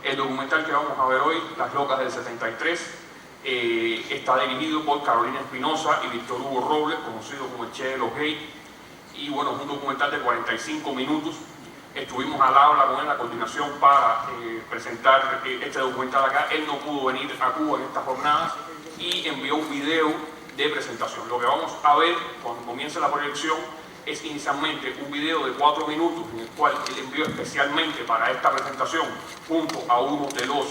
El documental que vamos a ver hoy, Las Locas del 73, está dirigido por Carolina Espinosa y Víctor Hugo Robles, conocido como el Che de los Gays. Y bueno, es un documental de 45 minutos. Estuvimos al habla con él en la coordinación para presentar este documental acá. Él no pudo venir a Cuba en estas jornadas y envió un video de presentación. Lo que vamos a ver cuando comience la proyección es inicialmente un video de 4 minutos en el cual él envió especialmente para esta presentación junto a uno de los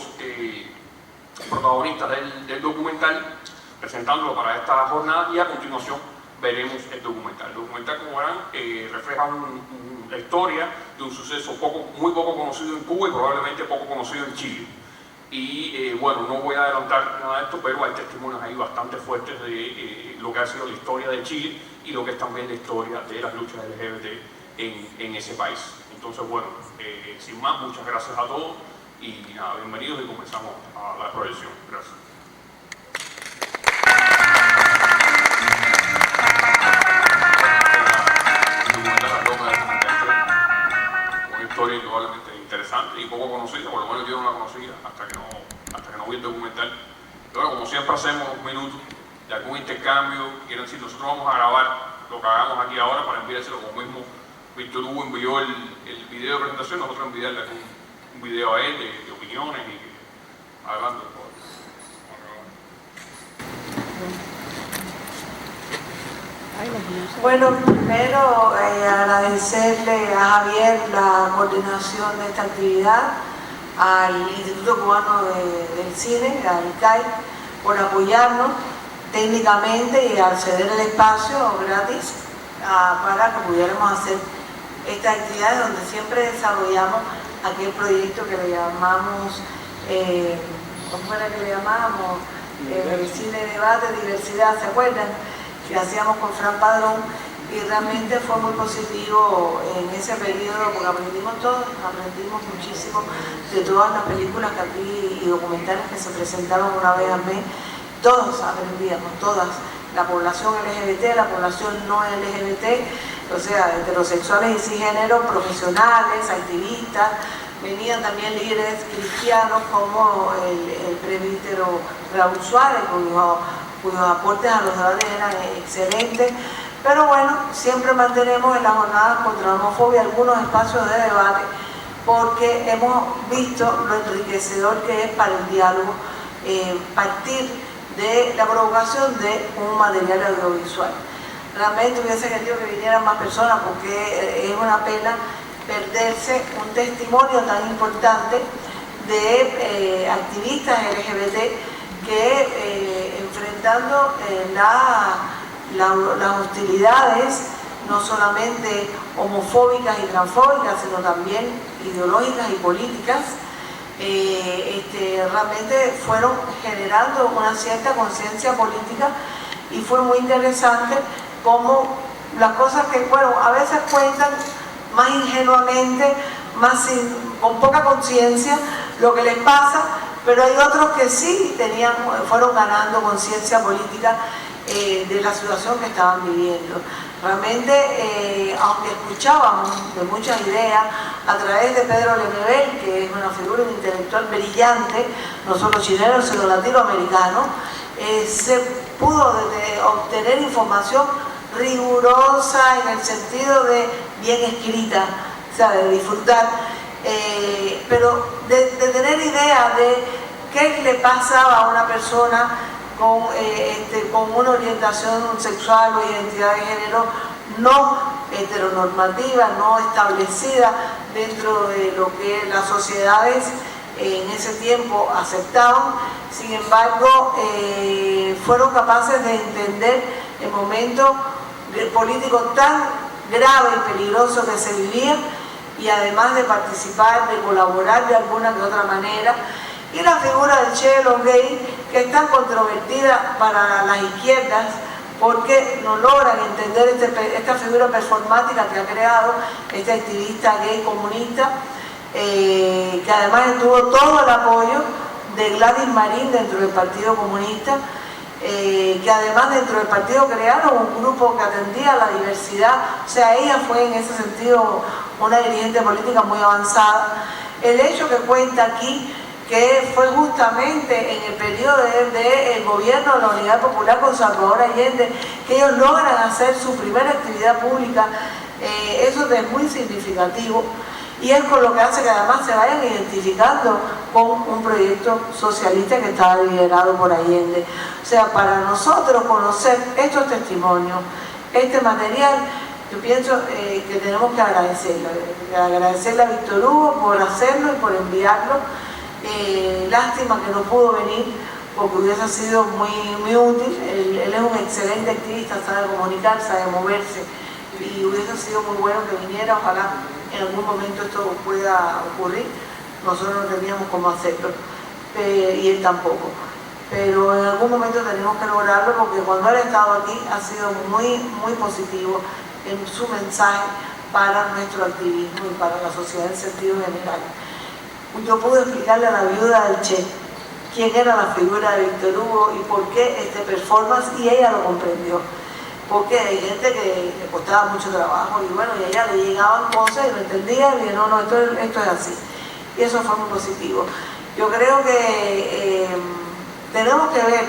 protagonistas del documental, presentándolo para esta jornada, y a continuación veremos el documental. El documental, como verán, refleja la historia de un suceso muy poco conocido en Cuba y probablemente poco conocido en Chile. Y bueno, no voy a adelantar nada de esto, pero hay testimonios ahí bastante fuertes de lo que ha sido la historia de Chile y lo que es también la historia de las luchas LGBT en ese país. Entonces, bueno, sin más, muchas gracias a todos y nada, bienvenidos, y comenzamos a la proyección. Gracias. Una historia probablemente interesante y poco conocida, por lo menos yo no la conocía hasta que no vi el documental. Pero como siempre hacemos unos minutos de algún intercambio, quiero decir, nosotros vamos a grabar lo que hagamos aquí ahora para enviárselo, como mismo Víctor Hugo envió el video de presentación, nosotros enviarle un video a él de opiniones y adelante. Bueno, primero agradecerle a Javier la coordinación de esta actividad, al Instituto Cubano del Cine, al ICAI, por apoyarnos técnicamente y al ceder el espacio gratis para que pudiéramos hacer esta actividad donde siempre desarrollamos aquel proyecto que le llamamos, ¿cómo era que le llamábamos? Cine, debate, diversidad, ¿se acuerdan? Que hacíamos con Fran Padrón, y realmente fue muy positivo en ese periodo porque aprendimos muchísimo de todas las películas que aquí y documentales que se presentaban una vez al mes. Todos aprendíamos, todas, la población LGBT, la población no LGBT, o sea, heterosexuales y cisgéneros, profesionales, activistas, venían también líderes cristianos como el presbítero Raúl Suárez, cuyos aportes a los debates eran excelentes. Pero bueno, siempre mantenemos en las jornadas contra la homofobia algunos espacios de debate porque hemos visto lo enriquecedor que es para el diálogo partir de la provocación de un material audiovisual. Realmente hubiese querido que vinieran más personas porque es una pena perderse un testimonio tan importante de activistas LGBT que enfrentando las hostilidades no solamente homofóbicas y transfóbicas, sino también ideológicas y políticas, realmente fueron generando una cierta conciencia política, y fue muy interesante cómo las cosas que, bueno, a veces cuentan más ingenuamente, con poca conciencia lo que les pasa, pero hay otros que sí fueron ganando conciencia política de la situación que estaban viviendo. Realmente, aunque escuchábamos de muchas ideas a través de Pedro Lemebel, que es una figura intelectual brillante, no solo chileno, sino latinoamericano, se pudo obtener información rigurosa en el sentido de bien escrita, o sea, de disfrutar, pero de tener idea de qué le pasaba a una persona con una orientación sexual o identidad de género no heteronormativa, no establecida dentro de lo que las sociedades en ese tiempo aceptaban. Sin embargo, fueron capaces de entender el momento político tan grave y peligroso que se vivía, y además de participar, de colaborar de alguna que otra manera. Y la figura del Che de los Gays, que es tan controvertida para las izquierdas porque no logran entender esta figura performática que ha creado este activista gay comunista, que además tuvo todo el apoyo de Gladys Marín dentro del Partido Comunista, que además dentro del partido crearon un grupo que atendía a la diversidad. O sea, ella fue en ese sentido una dirigente política muy avanzada. El hecho que cuenta aquí que fue justamente en el periodo del gobierno de la Unidad Popular con Salvador Allende, que ellos logran hacer su primera actividad pública. Eso es muy significativo y es con lo que hace que además se vayan identificando con un proyecto socialista que estaba liderado por Allende. O sea, para nosotros conocer estos testimonios, este material, yo pienso que tenemos que agradecerle a Víctor Hugo por hacerlo y por enviarlo. Lástima que no pudo venir porque hubiese sido muy útil. Él es un excelente activista, sabe comunicar, sabe moverse y hubiese sido muy bueno que viniera. Ojalá en algún momento esto pueda ocurrir. Nosotros no teníamos cómo hacerlo y él tampoco, pero en algún momento tenemos que lograrlo porque cuando él ha estado aquí ha sido muy positivo en su mensaje para nuestro activismo y para la sociedad en sentido general. Yo pude explicarle a la viuda del Che quién era la figura de Víctor Hugo y por qué este performance, y ella lo comprendió, porque hay gente que le costaba mucho trabajo y bueno, y a ella le llegaban cosas y lo entendía y dije, no, esto es así, y eso fue muy positivo. Yo creo que tenemos que ver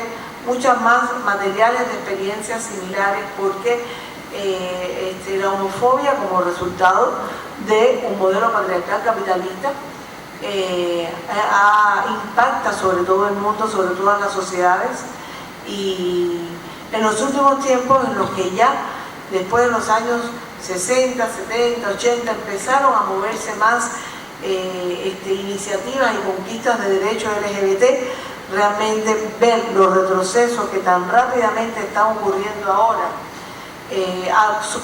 muchas más materiales de experiencias similares porque la homofobia como resultado de un modelo patriarcal capitalista impacta sobre todo el mundo, sobre todas las sociedades, y en los últimos tiempos en los que ya después de los años 60, 70, 80 empezaron a moverse más iniciativas y conquistas de derechos LGBT, realmente ver los retrocesos que tan rápidamente están ocurriendo ahora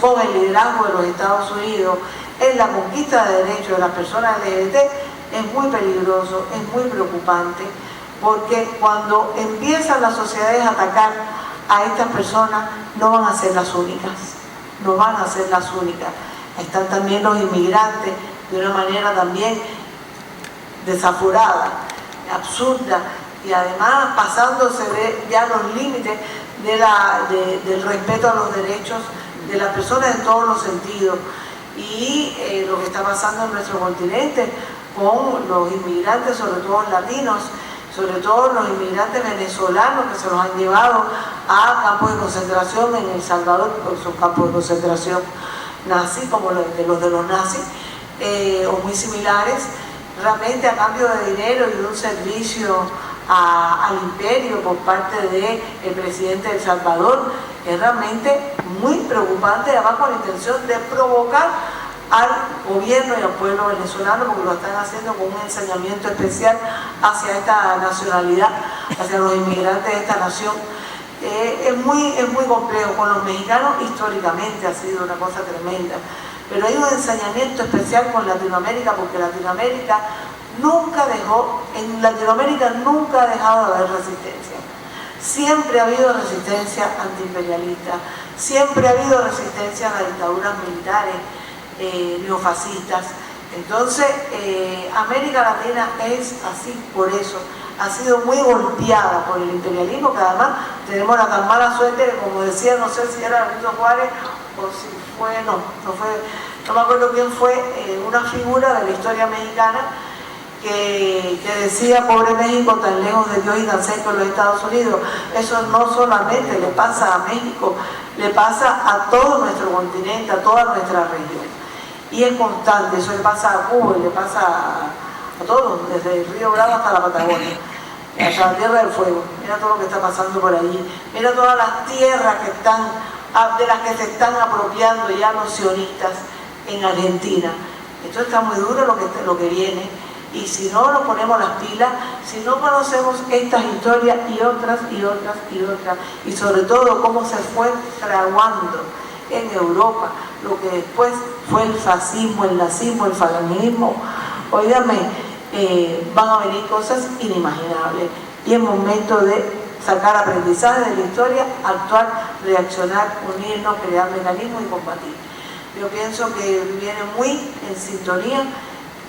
con el liderazgo de los Estados Unidos en la conquista de derechos de las personas LGBT es muy peligroso, es muy preocupante, porque cuando empiezan las sociedades a atacar a estas personas no van a ser las únicas, no van a ser las únicas. Están también los inmigrantes de una manera también desaforada, absurda y además pasándose ya los límites del respeto a los derechos de las personas en todos los sentidos. Y lo que está pasando en nuestro continente con los inmigrantes, sobre todo latinos, sobre todo los inmigrantes venezolanos que se los han llevado a campos de concentración en El Salvador, porque son campos de concentración nazi, como los de los nazis, o muy similares, realmente a cambio de dinero y de un servicio al imperio por parte del presidente de El Salvador. Es realmente muy preocupante, además con la intención de provocar al gobierno y al pueblo venezolano, porque lo están haciendo con un ensañamiento especial hacia esta nacionalidad, hacia los inmigrantes de esta nación. Es muy complejo. Con los mexicanos históricamente ha sido una cosa tremenda, pero hay un ensañamiento especial con Latinoamérica, porque Latinoamérica nunca ha dejado de haber resistencia. Siempre ha habido resistencia antiimperialista, siempre ha habido resistencia a las dictaduras militares, neofascistas. Entonces, América Latina es así por eso. Ha sido muy golpeada por el imperialismo, que además tenemos la tan mala suerte que, como decía, no sé si era Benito Juárez o si fue, no me acuerdo quién fue, una figura de la historia mexicana que decía, pobre México, tan lejos de Dios y tan cerca de los Estados Unidos. Eso no solamente le pasa a México, le pasa a todo nuestro continente, a toda nuestra región. Y es constante, eso le pasa a Cuba y le pasa a todos, desde el Río Bravo hasta la Patagonia, hasta la Tierra del Fuego. Mira todo lo que está pasando por allí, mira todas las tierras de las que se están apropiando ya los sionistas en Argentina. Esto está muy duro lo que viene, y si no nos ponemos las pilas, si no conocemos estas historias y otras, y sobre todo cómo se fue fraguando en Europa lo que después fue el fascismo, el nazismo, el falangismo, óigame, van a venir cosas inimaginables, y es momento de sacar aprendizaje de la historia, actuar, reaccionar, unirnos, crear mecanismos y combatir. Yo pienso que viene muy en sintonía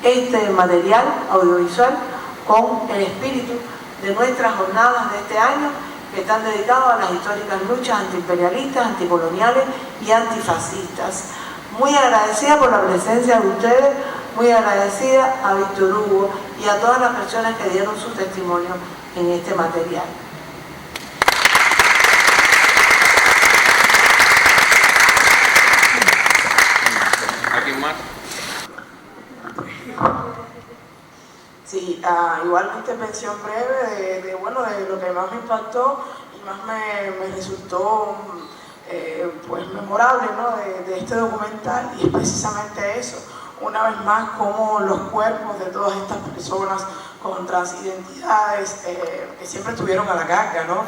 este material audiovisual con el espíritu de nuestras jornadas de este año, que están dedicados a las históricas luchas antiimperialistas, anticoloniales y antifascistas. Muy agradecida por la presencia de ustedes, muy agradecida a Víctor Hugo y a todas las personas que dieron su testimonio en este material. ¿Alguien más? Sí, igual una intervención breve de lo que más me impactó y más me resultó pues memorable, ¿no? de este documental, y es precisamente eso, una vez más como los cuerpos de todas estas personas con transidentidades que siempre estuvieron a la carga, ¿no?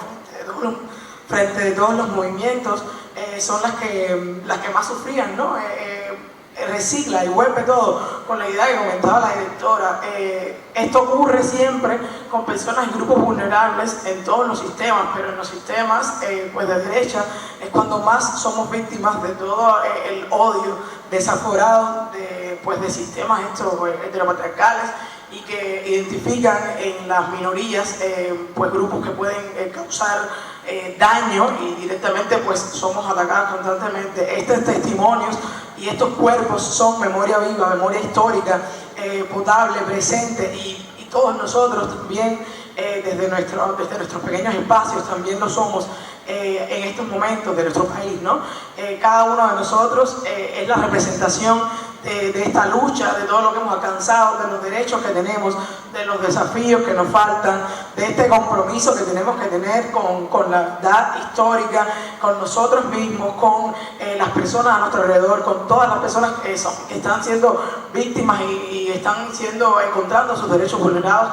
frente de todos los movimientos, son las que más sufrían, ¿no? Recicla y vuelve todo con la idea que comentaba la directora. Esto ocurre siempre con personas y grupos vulnerables en todos los sistemas, pero en los sistemas pues de derecha es cuando más somos víctimas de todo el odio desaforado de sistemas heteropatriarcales y que identifican en las minorías pues grupos que pueden causar daño, y directamente pues somos atacados constantemente. Estos testimonios y estos cuerpos son memoria viva, memoria histórica, potable, presente, y todos nosotros también desde nuestros pequeños espacios también lo somos en estos momentos de nuestro país, ¿no? Cada uno de nosotros es la representación de esta lucha, de todo lo que hemos alcanzado, de los derechos que tenemos, de los desafíos que nos faltan, de este compromiso que tenemos que tener con la verdad histórica, con nosotros mismos, con las personas a nuestro alrededor, con todas las personas que están siendo víctimas y están encontrando sus derechos vulnerados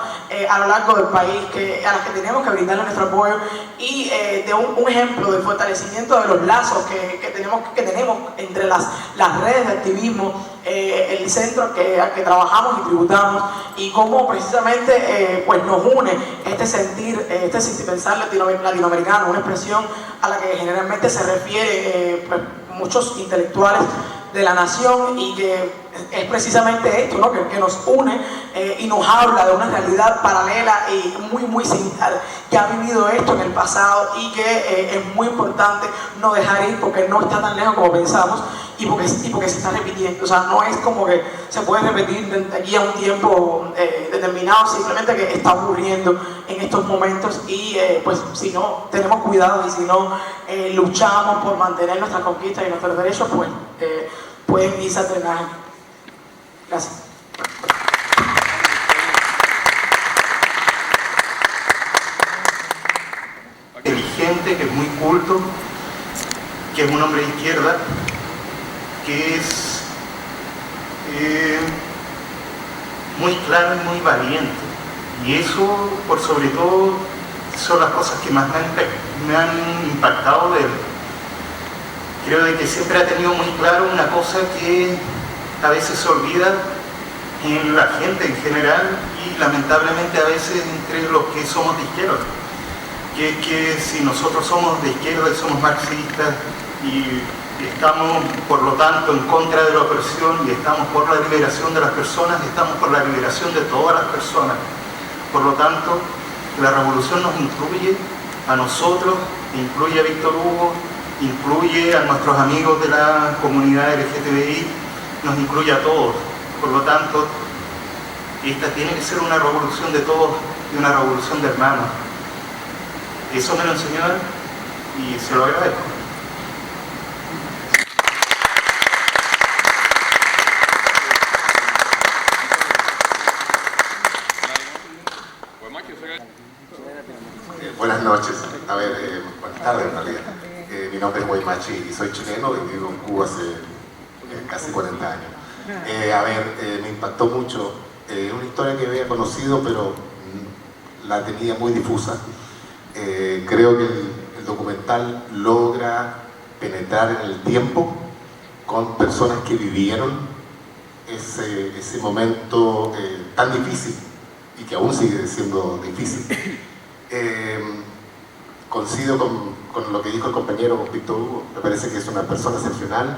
a lo largo del país, a las que tenemos que brindarle nuestro apoyo, y de un ejemplo de fortalecimiento de los lazos que tenemos entre las redes de activismo, el centro al que trabajamos y tributamos, y cómo precisamente pues nos une este sentir, este pensar latinoamericano, una expresión a la que generalmente se refiere pues, muchos intelectuales de la nación, y que es precisamente esto, ¿no? que nos une y nos habla de una realidad paralela y muy similar, que ha vivido esto en el pasado, y que es muy importante no dejar ir, porque no está tan lejos como pensamos, y porque se está repitiendo. O sea, no es como que se puede repetir de aquí a un tiempo determinado, simplemente que está ocurriendo en estos momentos, y pues si no tenemos cuidado y si no luchamos por mantener nuestras conquistas y nuestros derechos, pues pueden irse a drenaje. Gracias. Inteligente, que es muy culto, que es un hombre de izquierda, que es muy claro y muy valiente, y eso por sobre todo son las cosas que más me han impactado de él. Creo de que siempre ha tenido muy claro una cosa que a veces se olvida en la gente en general, y lamentablemente a veces entre los que somos de izquierda, que es que si nosotros somos de izquierda y somos marxistas y estamos por lo tanto en contra de la opresión y estamos por la liberación de las personas, estamos por la liberación de todas las personas. Por lo tanto, la revolución nos incluye a nosotros, incluye a Víctor Hugo, incluye a nuestros amigos de la comunidad LGTBI, nos incluye a todos. Por lo tanto, esta tiene que ser una revolución de todos y una revolución de hermanos. Eso me lo enseñó él y se lo agradezco. Buenas noches, a ver, buenas tardes en realidad. Mi nombre es Guaymachi y soy chileno, y vivo en Cuba hace casi 40 años. Me impactó mucho, una historia que había conocido pero la tenía muy difusa. Creo que el documental logra penetrar en el tiempo con personas que vivieron ese momento tan difícil y que aún sigue siendo difícil. Coincido con lo que dijo el compañero Víctor Hugo. Me parece que es una persona excepcional,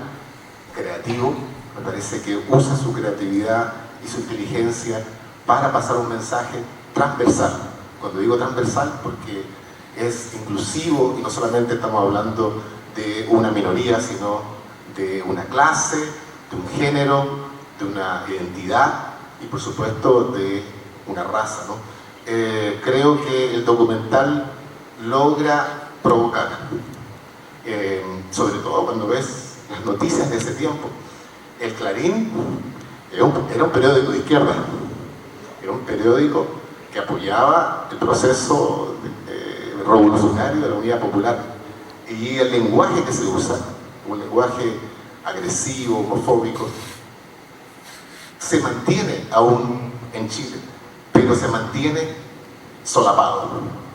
creativo, me parece que usa su creatividad y su inteligencia para pasar un mensaje transversal. Cuando digo transversal, porque es inclusivo, y no solamente estamos hablando de una minoría, sino de una clase, de un género, de una identidad y por supuesto de una raza, ¿no? Creo que el documental logra provocar, sobre todo cuando ves las noticias de ese tiempo. El Clarín era un periódico de izquierda, era un periódico que apoyaba el proceso revolucionario de la Unidad Popular, y el lenguaje que se usa, un lenguaje agresivo, homofóbico, se mantiene aún en Chile, pero se mantiene solapado.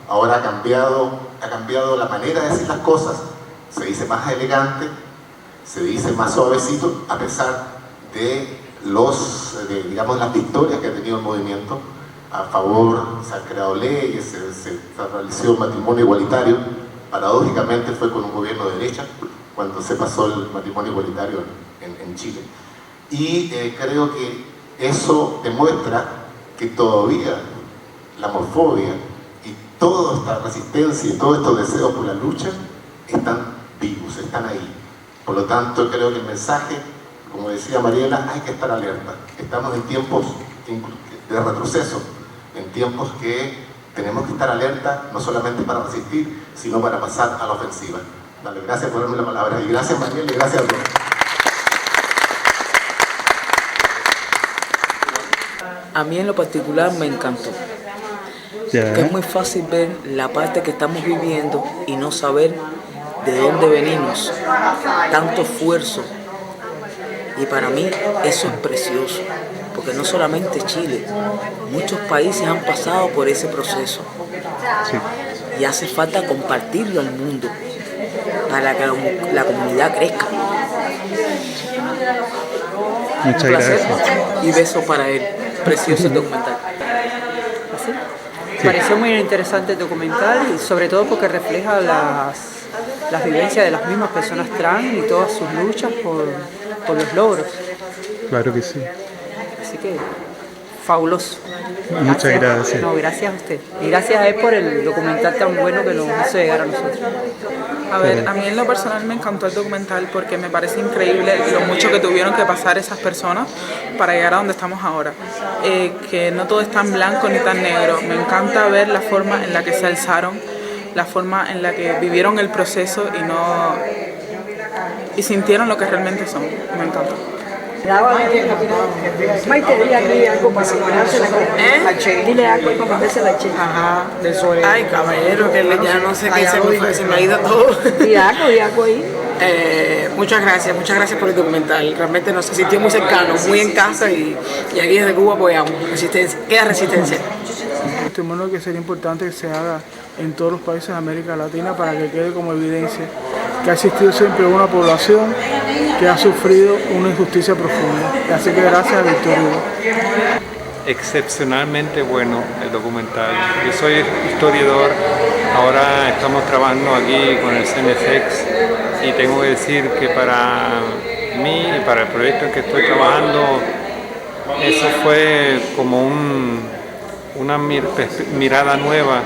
Ahora ha cambiado la manera de decir las cosas, se dice más elegante, se dice más suavecito, a pesar de digamos, las victorias que ha tenido el movimiento a favor. Se han creado leyes, se estableció el matrimonio igualitario. Paradójicamente fue con un gobierno de derecha cuando se pasó el matrimonio igualitario en Chile. Y creo que eso demuestra que todavía la homofobia y toda esta resistencia y todos estos deseos por la lucha están vivos, están ahí. Por lo tanto, creo que el mensaje, como decía Mariela, hay que estar alerta. Estamos en tiempos de retroceso, en tiempos que tenemos que estar alerta, no solamente para resistir, sino para pasar a la ofensiva. Vale, gracias por darme la palabra, y gracias Mariela, y gracias a todos. A mí en lo particular me encantó. Que es muy fácil ver la parte que estamos viviendo y no saber de dónde venimos, tanto esfuerzo. Y para mí eso es precioso, porque no solamente Chile, muchos países han pasado por ese proceso. Sí. Y hace falta compartirlo al mundo para que la comunidad crezca. Muchas gracias. Y beso para él. Precioso el documental. ¿Sí? Sí. Pareció muy interesante el documental, y sobre todo porque refleja las vivencias de las mismas personas trans y todas sus luchas por los logros. Claro que sí. Así que, fabuloso. Muchas gracias. No, gracias a usted. Y gracias a él por el documental tan bueno que nos hizo llegar a nosotros. A ver, a mí en lo personal me encantó el documental porque me parece increíble lo mucho que tuvieron que pasar esas personas para llegar a donde estamos ahora. Que no todo es tan blanco ni tan negro. Me encanta ver la forma en la que se alzaron, la forma en la que vivieron el proceso y sintieron lo que realmente son. Me encanta. Maite, dile aquí algo para comerse la Che. Dile algo para comerse la Che. Ajá, de sobre. Ay, caballero, que ya no sé qué se me ha ido todo. Di algo ahí. Muchas gracias por el documental. Realmente nos sintió muy cercano, muy en casa, y aquí desde Cuba apoyamos. Queda resistencia. Testimonio que sería importante que se haga en todos los países de América Latina para que quede como evidencia que ha existido siempre una población que ha sufrido una injusticia profunda. Así que gracias a Víctor Hugo. Excepcionalmente bueno el documental. Yo soy historiador, ahora estamos trabajando aquí con el CNSEX y tengo que decir que para mí y para el proyecto en que estoy trabajando, eso fue como una mirada nueva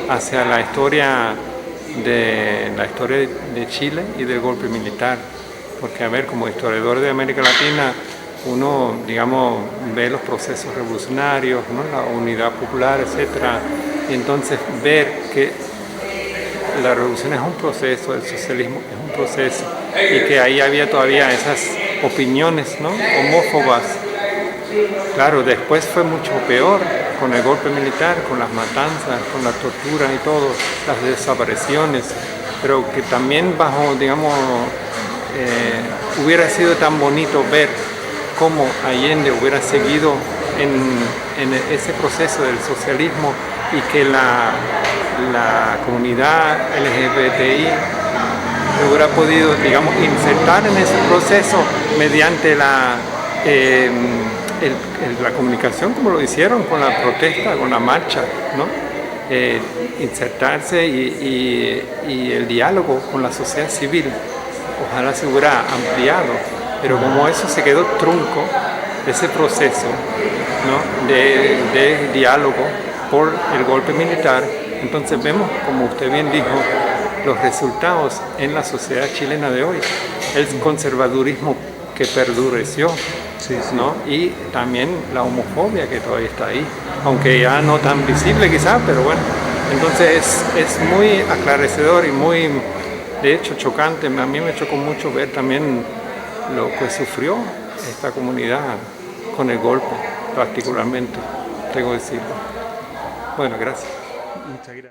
hacia la historia de Chile y del golpe militar, porque a ver, como historiador de América Latina, uno, digamos, ve los procesos revolucionarios, ¿no? La unidad popular, etcétera, y entonces ver que la revolución es un proceso, el socialismo es un proceso, y que ahí había todavía esas opiniones, ¿no? Homófobas. Claro, después fue mucho peor con el golpe militar, con las matanzas, con la tortura y todo, las desapariciones, pero que también bajo, digamos, hubiera sido tan bonito ver cómo Allende hubiera seguido en ese proceso del socialismo y que la comunidad LGBTI hubiera podido, digamos, insertar en ese proceso mediante la comunicación, como lo hicieron con la protesta, con la marcha, ¿no? Insertarse y el diálogo con la sociedad civil. Ojalá se hubiera ampliado, pero como eso se quedó trunco, ese proceso, ¿no? de diálogo por el golpe militar, entonces vemos, como usted bien dijo, los resultados en la sociedad chilena de hoy, el conservadurismo que perdureció, ¿no? Y también la homofobia que todavía está ahí, aunque ya no tan visible quizás, pero bueno. Entonces es muy aclarecedor y muy, de hecho, chocante. A mí me chocó mucho ver también lo que sufrió esta comunidad con el golpe, particularmente, tengo que decirlo. Bueno, gracias. Muchas gracias.